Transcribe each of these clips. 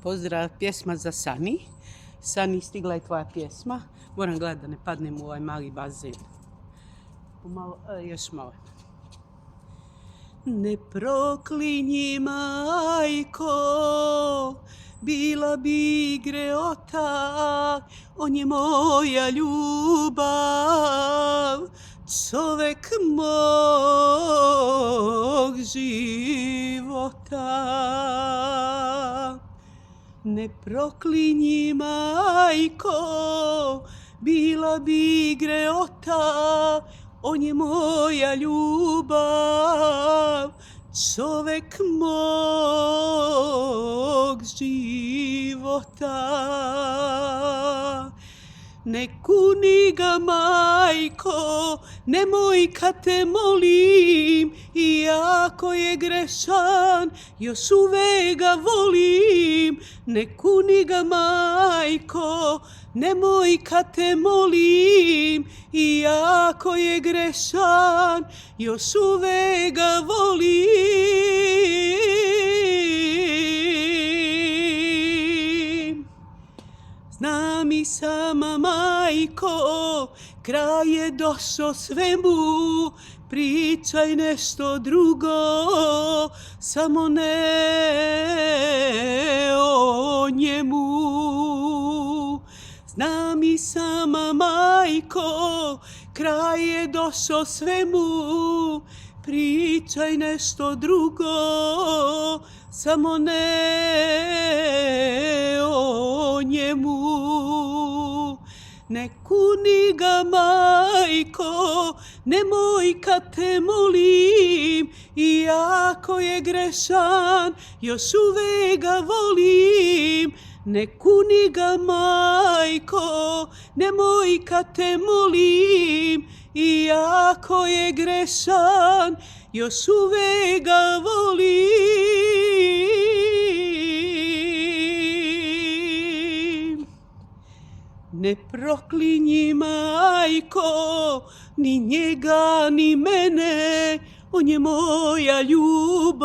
Pozdrav, pjesma za Sani. Sani, stigla je tvoja pjesma. Moram gledati da ne padnem u ovaj mali bazen. Još malo. Ne proklinji, majko, bila bi greota, on je moja ljubav, čovek mog života. Ne proklinji, majko, bila bi greota, on je moja ljubav, čovek mog života. Ne kuni ga, majko, nemoj kad te molim, iako je grešan, još uvek ga volim. Ne kuni ga, majko, nemoj kad te molim, iako je grešan, još uvek ga volim. Znam i sama, majko, kraj je došao svemu, pričaj nešto drugo, samo ne o njemu. Znam i sama, majko, kraj je došao svemu, pričaj nešto drugo, samo ne o njemu. Ne kuni ga, majko, nemoj kad te molim, iako je grešan, još uvek ga volim. Ne kuni ga, majko, nemoj kad te molim, iako je grešan, još uvek ga volim. Ne proklinji, majko, ni njega ni mene, on je moja ljubav,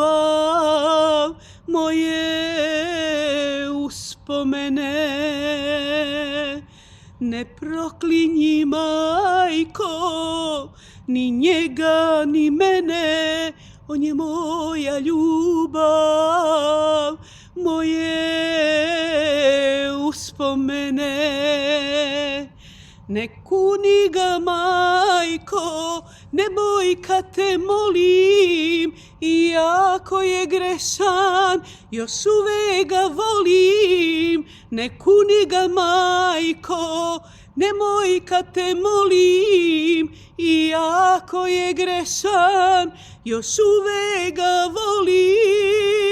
moje uspomene. Ne proklinji, majko, ni njega ni mene, on je moja ljubav, moje uspomene. Ne kuni ga, majko, nemoj kad te molim, iako je grešan, još uvek ga volim. Ne kuni ga, majko, nemoj kad te molim, iako je grešan, još uvek ga volim.